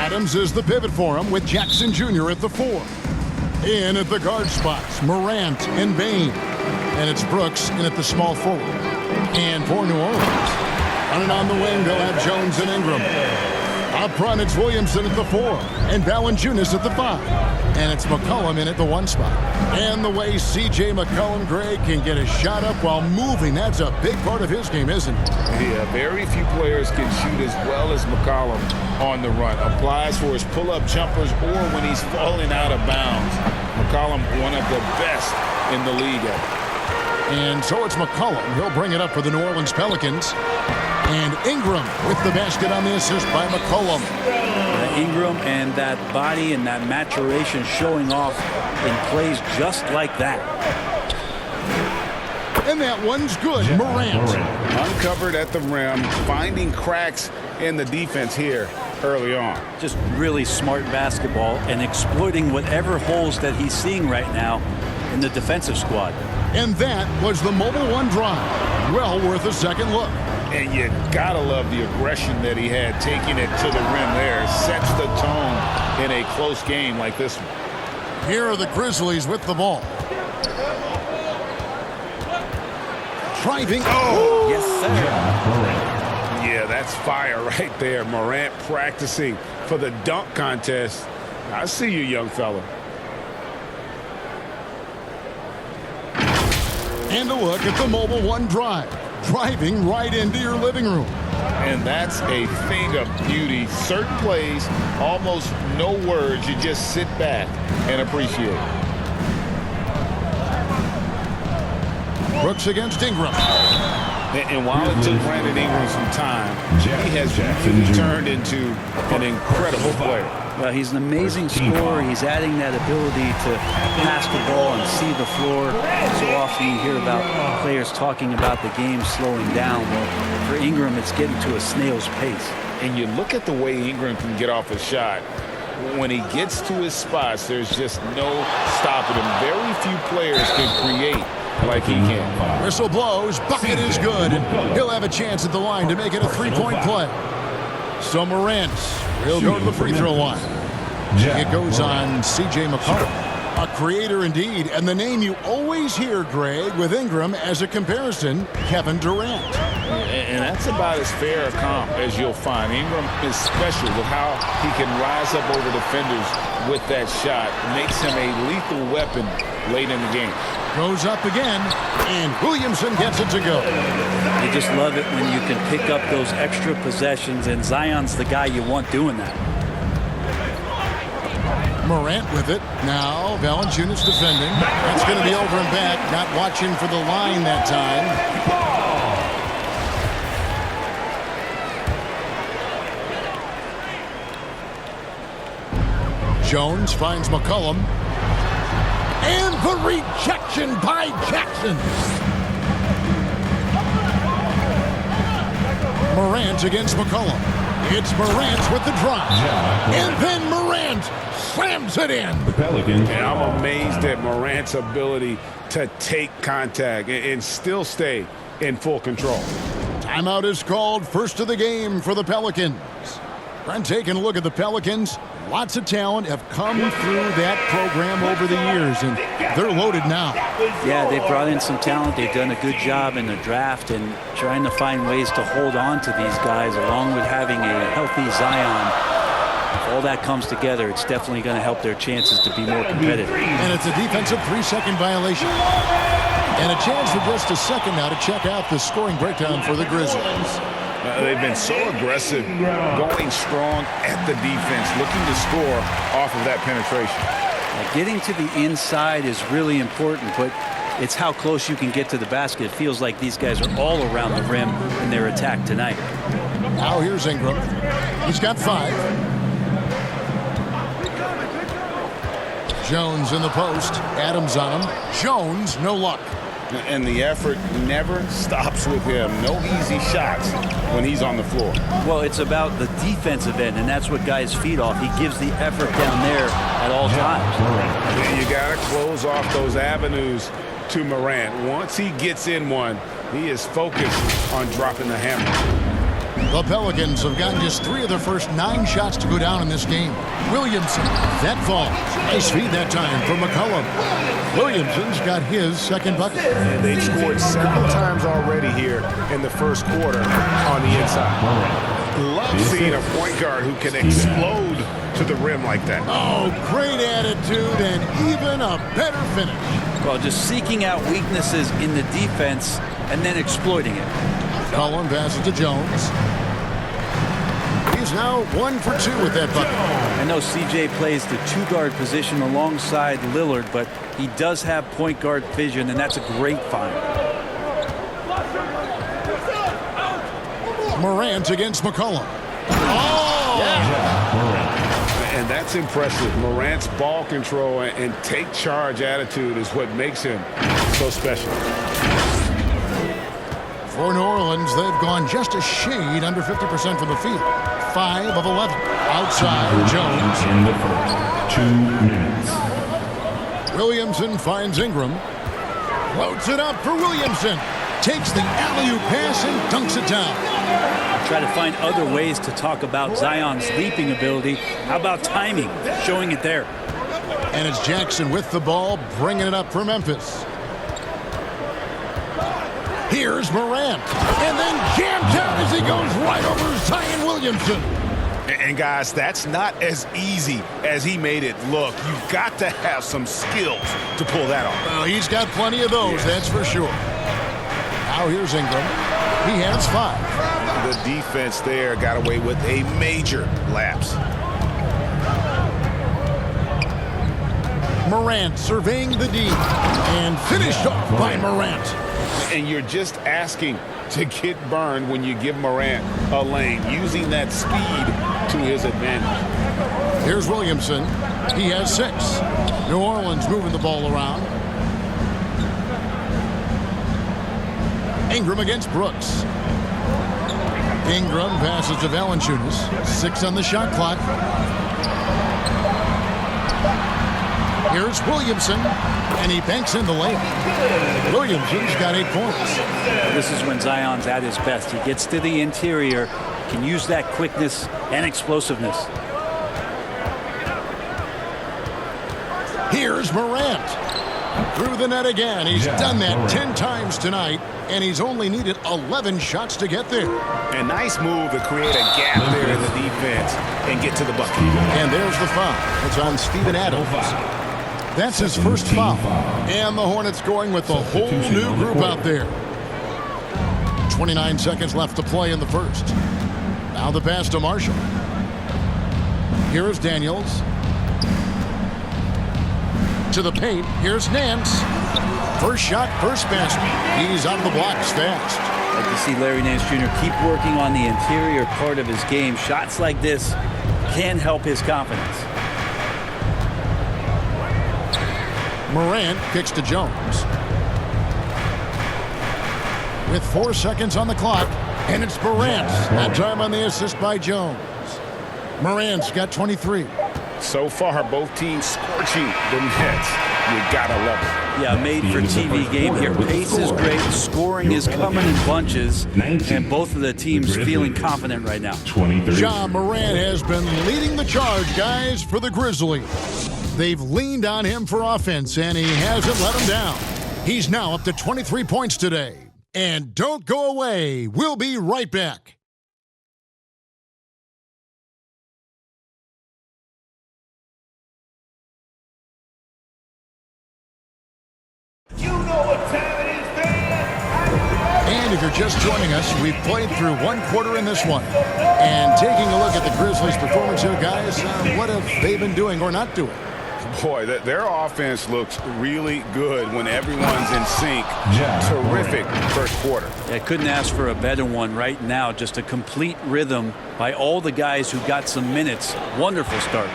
Adams is the pivot for him with Jackson Jr. at the 4. In at the guard spots, Morant and Bane. And it's Brooks in at the small forward. And for New Orleans, running on the wing, they'll have Jones and Ingram. Up front, it's Williamson at the 4 and Valanciunas at the 5. And it's McCollum in at the 1 spot. And the way C.J. McCollum, Greg, can get a shot up while moving, that's a big part of his game, isn't it? Yeah, very few players can shoot as well as McCollum on the run. Applies for his pull-up jumpers or when he's falling out of bounds. McCollum, one of the best in the league at it. And so it's McCollum. He'll bring it up for the New Orleans Pelicans. And Ingram with the basket on the assist by McCollum. Ingram and that body and that maturation showing off in plays just like that. And that one's good. Morant. Uncovered at the rim, finding cracks in the defense here early on. Just really smart basketball and exploiting whatever holes that he's seeing right now in the defensive squad. And that was the Mobile One drive. Well worth a second look. And you gotta love the aggression that he had taking it to the rim there. Sets the tone in a close game like this one. Here are the Grizzlies with the ball. Driving. Oh, yes, sir. Yeah, that's fire right there. Morant practicing for the dunk contest. I see you, young fella. And a look at the Mobile One drive. Driving right into your living room. And that's a thing of beauty. Certain plays, almost no words. You just sit back and appreciate it. Brooks against Ingram. And while it took Brandon Ingram some time, he has really turned into an incredible player. Well, he's an amazing scorer. He's adding that ability to pass the ball and see the floor. So often you hear about players talking about the game slowing down. Well, for Ingram, it's getting to a snail's pace. And you look at the way Ingram can get off a shot. When he gets to his spots, there's just no stopping him. Very few players can create like he can. Whistle blows. Bucket is good. And he'll have a chance at the line to make it a 3-point play. So Morant will go to the free throw line. It goes on C.J. McCollum. A creator indeed. And the name you always hear, Greg, with Ingram as a comparison, Kevin Durant. And that's about as fair a comp as you'll find. Ingram is special with how he can rise up over defenders with that shot. Makes him a lethal weapon late in the game. Goes up again, and Williamson gets it to go. You just love it when you can pick up those extra possessions, and Zion's the guy you want doing that. Morant with it. Now Valanciunas defending. That's going to be over and back. Not watching for the line that time. Jones finds McCollum. And the rejection by Jackson. Morant against McCollum. It's Morant with the drop. And then Morant slams it in. And I'm amazed at Morant's ability to take contact and still stay in full control. Timeout is called. First of the game for the Pelicans. Brent, taking a look at the Pelicans. Lots of talent have come through that program over the years, and they're loaded now. Yeah, they brought in some talent. They've done a good job in the draft and trying to find ways to hold on to these guys, along with having a healthy Zion. If all that comes together, it's definitely going to help their chances to be more competitive. And it's a defensive 3-second violation. And a chance for just a second now to check out the scoring breakdown for the Grizzlies. They've been so aggressive, going strong at the defense, looking to score off of that penetration. Getting to the inside is really important, but it's how close you can get to the basket. It feels like these guys are all around the rim in their attack tonight. Now here's Ingram. He's got 5. Jones in the post. Adams on him. Jones, no luck. And the effort never stops with him. No easy shots when he's on the floor. Well, it's about the defensive end, and that's what guys feed off. He gives the effort down there at all times. You got to close off those avenues to Morant. Once he gets in one, he is focused on dropping the hammer. The Pelicans have gotten just 3 of their first 9 shots to go down in this game. Williamson, that falls. Nice feed that time from McCollum. Williamson's got his second bucket. And they've scored several times already here in the first quarter on the inside. Love seeing a point guard who can explode to the rim like that. Oh, great attitude and even a better finish. Well, just seeking out weaknesses in the defense and then exploiting it. Cullen passes to Jones. He's now 1 for 2 with that bucket. I know CJ plays the 2-guard position alongside Lillard, but he does have point guard vision, and that's a great find. Morant against McCollum. Oh! Yeah. And that's impressive. Morant's ball control and take charge attitude is what makes him so special. For New Orleans, they've gone just a shade under 50% from the field. 5 of 11. Outside, Jones. In the first 2 minutes. Williamson finds Ingram. Floats it up for Williamson. Takes the alley-oop pass and dunks it down. Try to find other ways to talk about Zion's leaping ability. How about timing? Showing it there. And it's Jackson with the ball, bringing it up for Memphis. Here's Morant. And then jammed down as he goes right over Zion Williamson. And guys, that's not as easy as he made it look. You've got to have some skills to pull that off. Well, he's got plenty of those, that's for sure. Now here's Ingram. He has 5. The defense there got away with a major lapse. Morant surveying the D. And finished off by Morant. And you're just asking to get burned when you give Morant a lane, using that speed to his advantage. Here's Williamson. He has 6. New Orleans moving the ball around. Ingram against Brooks. Ingram passes to Valanciunas. 6 on the shot clock. Here's Williamson, and he banks in the layup. Williamson's got 8 points. This is when Zion's at his best. He gets to the interior, can use that quickness and explosiveness. Here's Morant. Through the net again. He's done that 10 times tonight, and he's only needed 11 shots to get there. A nice move to create a gap there in the defense and get to the bucket. And there's the foul. It's on Steven Adams. That's his first foul. And the Hornets going with a whole new group out there. 29 seconds left to play in the first. Now the pass to Marshall. Here's Daniels. To the paint. Here's Nance. First shot, first basket. He's out of the blocks fast. Like to see Larry Nance Jr. keep working on the interior part of his game. Shots like this can help his confidence. Morant kicks to Jones. With 4 seconds on the clock, and it's Morant. That time on the assist by Jones. Morant's got 23. So far, both teams scorching the Nets. You gotta love it. Yeah, made for TV game here. Pace is great. Scoring is coming in bunches. And both of the teams feeling confident right now. Ja Morant has been leading the charge, guys, for the Grizzlies. They've leaned on him for offense, and he hasn't let them down. He's now up to 23 points today. And don't go away. We'll be right back. And if you're just joining us, we've played through 1 quarter in this one. And taking a look at the Grizzlies' performance here, guys, what have they been doing or not doing? Boy, their offense looks really good when everyone's in sync. Terrific first quarter. I couldn't ask for a better one right now. Just a complete rhythm by all the guys who got some minutes. Wonderful start.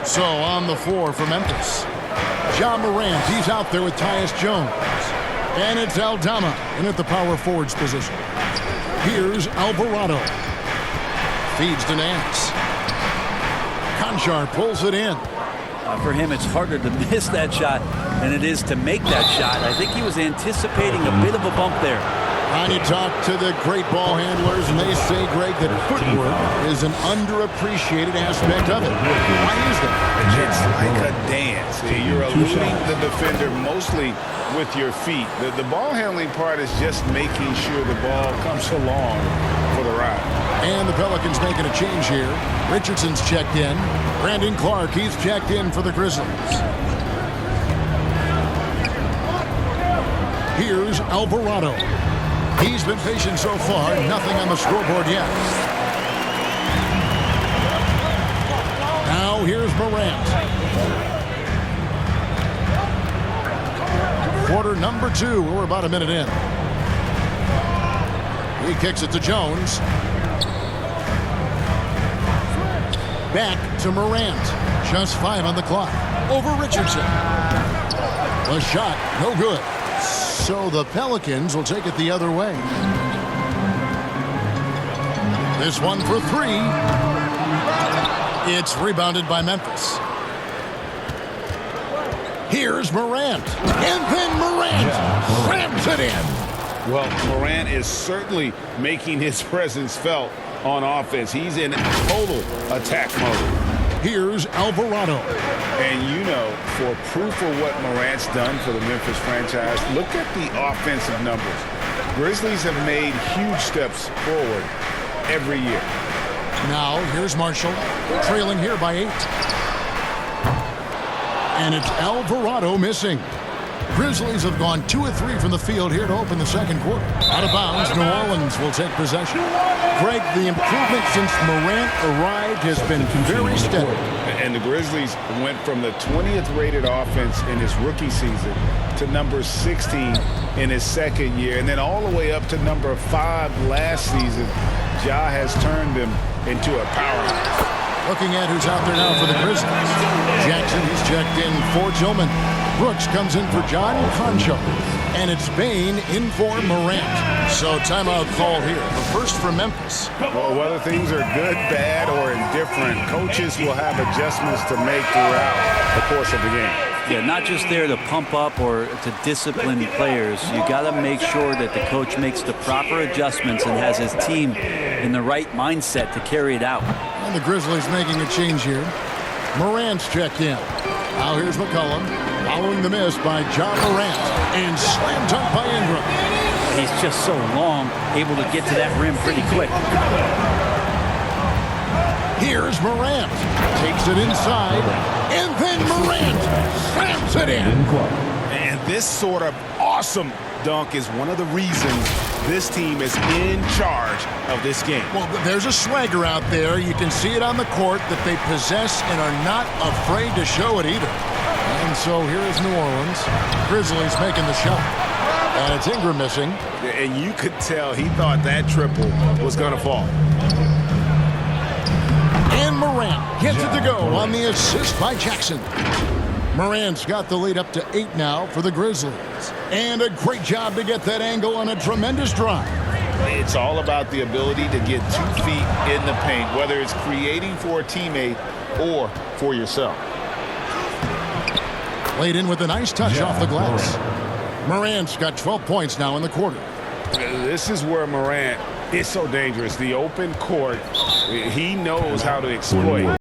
So on the floor for Memphis, Ja Morant, he's out there with Tyus Jones. And it's Aldama in at the power forwards position. Here's Alvarado. Feeds to Nance. Konchar pulls it in. For him, it's harder to miss that shot than it is to make that shot. I think he was anticipating a bit of a bump there. And you talk to the great ball handlers, and they say, Greg, that footwork is an underappreciated aspect of it. Why is that? It's like a dance. You're eluding the defender mostly with your feet. The ball handling part is just making sure the ball comes along for the ride. And the Pelicans making a change here. Richardson's checked in. Brandon Clark, he's checked in for the Grizzlies. Here's Alvarado. He's been patient so far. Nothing on the scoreboard yet. Now here's Morant. Quarter number 2. We're about a minute in. He kicks it to Jones. Back to Morant. Just 5 on the clock. Over Richardson. A shot. No good. So the Pelicans will take it the other way. This one for 3. It's rebounded by Memphis. Here's Morant. And then Morant slams it in. Well, Morant is certainly making his presence felt on offense. He's in total attack mode. Here's Alvarado. And you know, for proof of what Morant's done for the Memphis franchise, look at the offensive numbers. Grizzlies have made huge steps forward every year. Now, here's Marshall, trailing here by 8. And it's Alvarado missing. Grizzlies have gone 2 of 3 from the field here to open the second quarter. Out of bounds, New Orleans will take possession. Greg, the improvement since Morant arrived has been very steady. And the Grizzlies went from the 20th rated offense in his rookie season to number 16 in his second year, and then all the way up to number 5 last season. Ja has turned them into a powerhouse. Looking at who's out there now for the Grizzlies. Jackson, he's checked in for Tillman. Brooks comes in for John Concho. And it's Bane in for Morant. So timeout call here. The first for Memphis. Well, whether things are good, bad, or indifferent, coaches will have adjustments to make throughout the course of the game. Yeah, not just there to pump up or to discipline players. You got to make sure that the coach makes the proper adjustments and has his team in the right mindset to carry it out. And the Grizzlies making a change here. Morant's checked in. Now here's McCollum. Following the miss by John Morant. And slam dunk by Ingram. He's just so long, able to get to that rim pretty quick. Here's Morant. Takes it inside. And then Morant slams it in. And this sort of awesome dunk is one of the reasons this team is in charge of this game. Well, there's a swagger out there. You can see it on the court that they possess and are not afraid to show it either. And so here's New Orleans. Grizzlies making the shot. And it's Ingram missing. And you could tell he thought that triple was going to fall. And Morant gets it to go on the assist by Jackson. Morant's got the lead up to 8 now for the Grizzlies. And a great job to get that angle on a tremendous drive. It's all about the ability to get 2 feet in the paint, whether it's creating for a teammate or for yourself. Laid in with a nice touch off the glass. Morant's got 12 points now in the quarter. This is where Morant is so dangerous. The open court, he knows how to exploit.